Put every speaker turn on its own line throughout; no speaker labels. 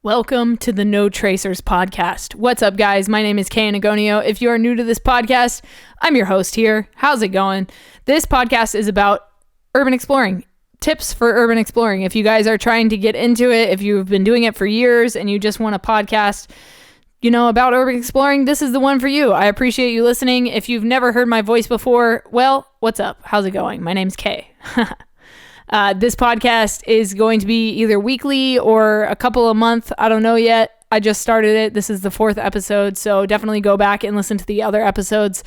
Welcome to the No Tracers podcast. What's up, guys? My name is Kay Anagonio. If you are new to this podcast, I'm your host here. How's it going? This podcast is about urban exploring, tips for urban exploring. If you guys are trying to get into it, if you've been doing it for years and you just want a podcast, about urban exploring, this is the one for you. I appreciate you listening. If you've never heard my voice before, well, what's up? How's it going? My name's Kay. This podcast is going to be either weekly or a couple a month. I don't know yet. I just started it. This is the 4th episode, so definitely go back and listen to the other episodes.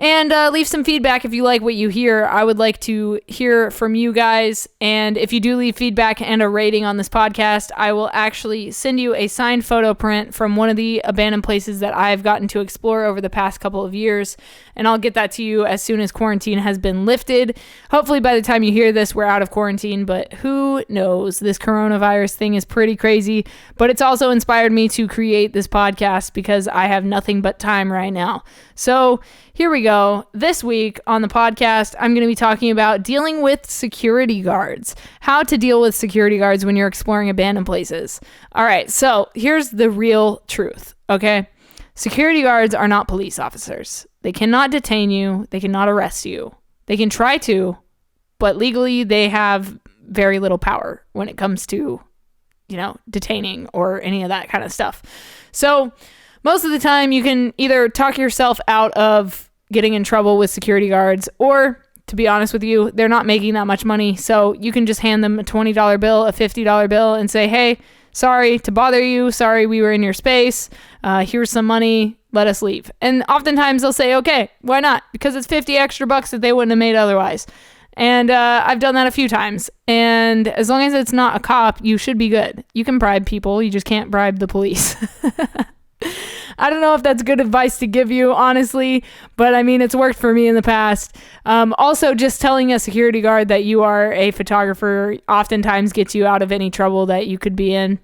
And leave some feedback if you like what you hear. I would like to hear from you guys. And if you do leave feedback and a rating on this podcast, I will actually send you a signed photo print from one of the abandoned places that I've gotten to explore over the past couple of years. And I'll get that to you as soon as quarantine has been lifted. Hopefully by the time you hear this, we're out of quarantine, but who knows? This coronavirus thing is pretty crazy, but it's also inspired me to create this podcast because I have nothing but time right now. So here we go. This week on the podcast, I'm going to be talking about dealing with security guards, how to deal with security guards when you're exploring abandoned places. All right, so here's the real truth, okay? Security guards are not police officers. They cannot detain you. They cannot arrest you. They can try to, but legally they have very little power when it comes to, detaining or any of that kind of stuff. So most of the time you can either talk yourself out of getting in trouble with security guards, or to be honest with you, they're not making that much money. So you can just hand them a $20 bill, a $50 bill and say, hey, sorry to bother you. Sorry, we were in your space. Here's some money. Let us leave. And oftentimes they'll say, okay, why not? Because it's 50 extra bucks that they wouldn't have made otherwise. And I've done that a few times. And as long as it's not a cop, you should be good. You can bribe people. You just can't bribe the police. I don't know if that's good advice to give you, honestly, but I mean, it's worked for me in the past. Also, just telling a security guard that you are a photographer oftentimes gets you out of any trouble that you could be in,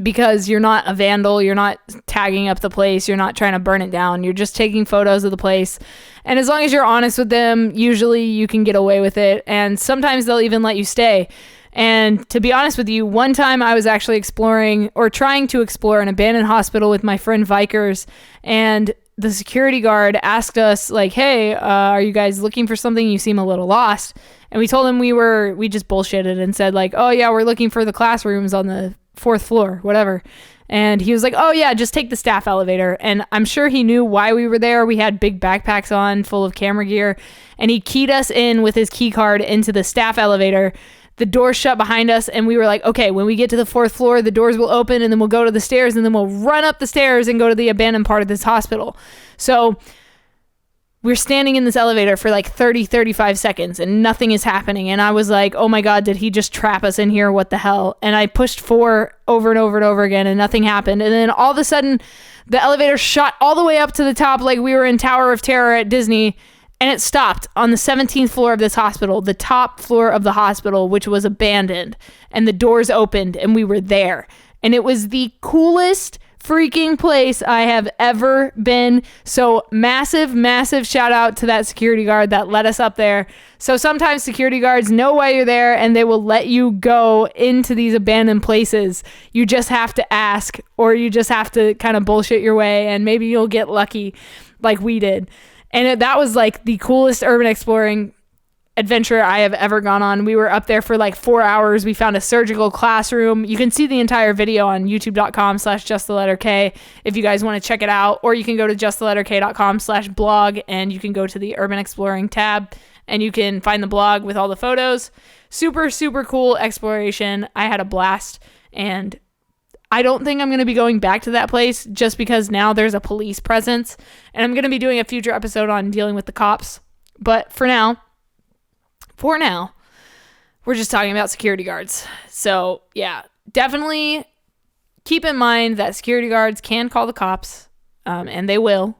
because you're not a vandal, you're not tagging up the place, you're not trying to burn it down, you're just taking photos of the place. And as long as you're honest with them, usually you can get away with it, and sometimes they'll even let you stay. And to be honest with you, one time I was actually exploring or trying to explore an abandoned hospital with my friend Vikers, and the security guard asked us like, hey, are you guys looking for something? You seem a little lost. And we told him we just bullshitted and said like, oh yeah, we're looking for the classrooms on the 4th floor, whatever. And he was like, oh yeah, just take the staff elevator. And I'm sure he knew why we were there. We had big backpacks on full of camera gear, and he keyed us in with his key card into the staff elevator. The door shut behind us, and we were like, okay, when we get to the 4th floor, the doors will open, and then we'll go to the stairs, and then we'll run up the stairs and go to the abandoned part of this hospital. So we're standing in this elevator for like 35 seconds, and nothing is happening. And I was like, oh my God, did he just trap us in here? What the hell? And I pushed 4 over and over and over again, and nothing happened. And then all of a sudden, the elevator shot all the way up to the top like we were in Tower of Terror at Disney. And it stopped on the 17th floor of this hospital, the top floor of the hospital, which was abandoned. And the doors opened, and we were there. And it was the coolest freaking place I have ever been. So massive, massive shout out to that security guard that let us up there. So sometimes security guards know why you're there, and they will let you go into these abandoned places. You just have to ask, or you just have to kind of bullshit your way, and maybe you'll get lucky like we did. And that was like the coolest urban exploring adventure I have ever gone on. We were up there for like 4 hours. We found a surgical classroom. You can see the entire video on youtube.com/JustTheLetterK if you guys want to check it out, or you can go to JustTheLetterK.com/blog, and you can go to the urban exploring tab and you can find the blog with all the photos. Super, super cool exploration. I had a blast, and I don't think I'm going to be going back to that place just because now there's a police presence, and I'm going to be doing a future episode on dealing with the cops. But for now, we're just talking about security guards. So yeah, definitely keep in mind that security guards can call the cops, and they will.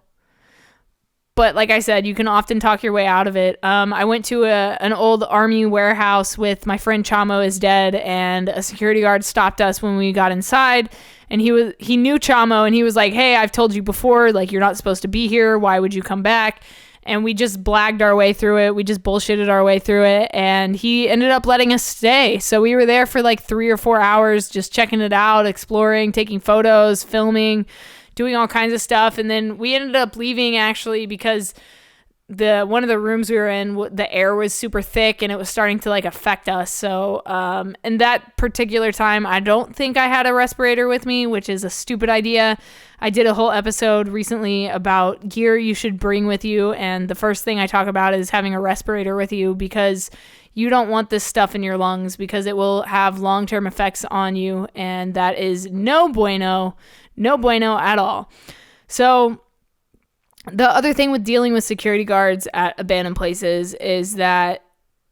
But like I said, you can often talk your way out of it. I went to an old army warehouse with my friend Chamo is dead, and a security guard stopped us when we got inside, and he knew Chamo, and he was like, hey, I've told you before, like, you're not supposed to be here. Why would you come back? and we just blagged our way through it. We just bullshitted our way through it, and he ended up letting us stay. So we were there for like 3 or 4 hours, just checking it out, exploring, taking photos, filming, doing all kinds of stuff. And then we ended up leaving actually because one of the rooms we were in, the air was super thick and it was starting to like affect us. So, in that particular time, I don't think I had a respirator with me, which is a stupid idea. I did a whole episode recently about gear you should bring with you. And the first thing I talk about is having a respirator with you, because you don't want this stuff in your lungs, because it will have long-term effects on you. And that is no bueno at all. So, the other thing with dealing with security guards at abandoned places is that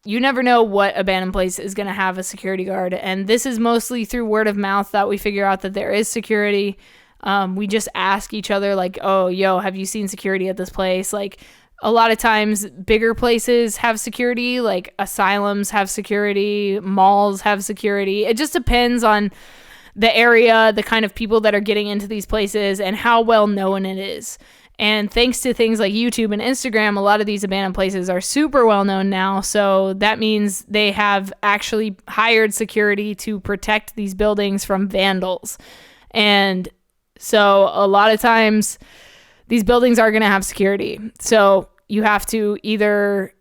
you never know what abandoned place is going to have a security guard. And this is mostly through word of mouth that we figure out that there is security. We just ask each other like, oh, yo, have you seen security at this place? Like, a lot of times bigger places have security, like asylums have security, malls have security. It just depends on the area, the kind of people that are getting into these places, and how well known it is. And thanks to things like YouTube and Instagram, a lot of these abandoned places are super well known now. So that means they have actually hired security to protect these buildings from vandals. And so a lot of times these buildings are going to have security. So you have to either,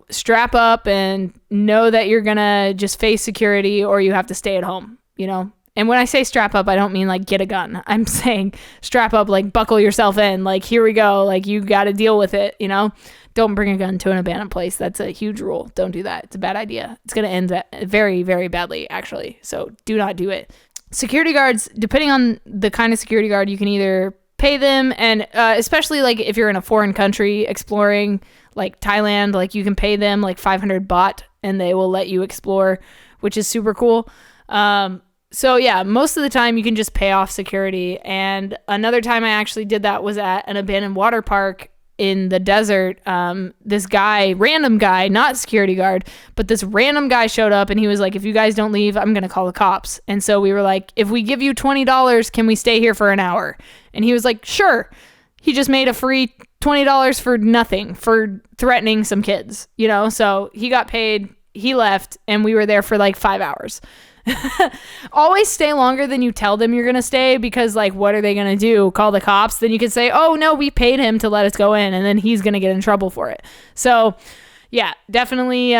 strap up and know that you're going to just face security, or you have to stay at home, And when I say strap up, I don't mean like get a gun. I'm saying strap up, like buckle yourself in, like here we go, like you got to deal with it, Don't bring a gun to an abandoned place. That's a huge rule. Don't do that. It's a bad idea. It's going to end very, very badly, actually. So do not do it. Security guards, depending on the kind of security guard, you can either pay them, and especially like if you're in a foreign country exploring, like Thailand, like you can pay them like 500 baht and they will let you explore, which is super cool. So yeah, most of the time you can just pay off security. And another time I actually did that was at an abandoned water park in the desert. This guy, random guy, not security guard, but this random guy showed up and he was like, if you guys don't leave, I'm going to call the cops. And so we were like, if we give you $20, can we stay here for an hour? And he was like, sure. He just made a free $20 for nothing, for threatening some kids, So he got paid, he left, and we were there for like 5 hours. Always stay longer than you tell them you're going to stay, because like, what are they going to do? Call the cops? Then you could say, oh no, we paid him to let us go in, and then he's going to get in trouble for it. So yeah, definitely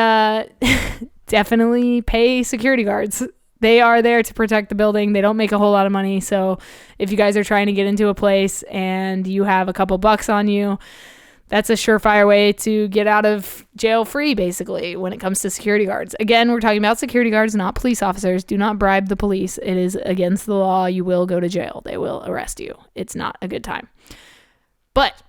pay security guards. They are there to protect the building. They don't make a whole lot of money. So if you guys are trying to get into a place and you have a couple bucks on you, that's a surefire way to get out of jail free, basically, when it comes to security guards. Again, we're talking about security guards, not police officers. Do not bribe the police. It is against the law. You will go to jail. They will arrest you. It's not a good time. But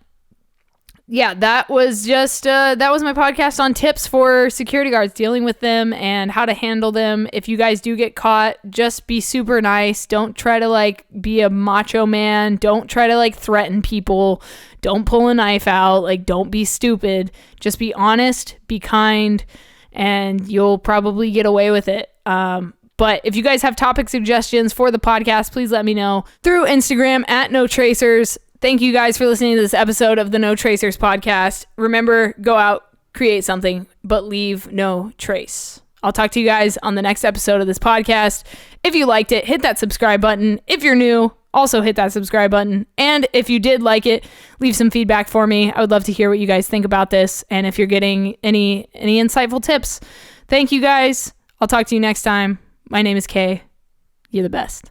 yeah, that was my podcast on tips for security guards, dealing with them and how to handle them. If you guys do get caught, just be super nice. Don't try to like be a macho man. Don't try to like threaten people. Don't pull a knife out. Like, don't be stupid. Just be honest, be kind, and you'll probably get away with it. But if you guys have topic suggestions for the podcast, please let me know through Instagram at NoTracers. Thank you guys for listening to this episode of the No Tracers podcast. Remember, go out, create something, but leave no trace. I'll talk to you guys on the next episode of this podcast. If you liked it, hit that subscribe button. If you're new, also hit that subscribe button. And if you did like it, leave some feedback for me. I would love to hear what you guys think about this. And if you're getting any insightful tips, thank you guys. I'll talk to you next time. My name is Kay. You're the best.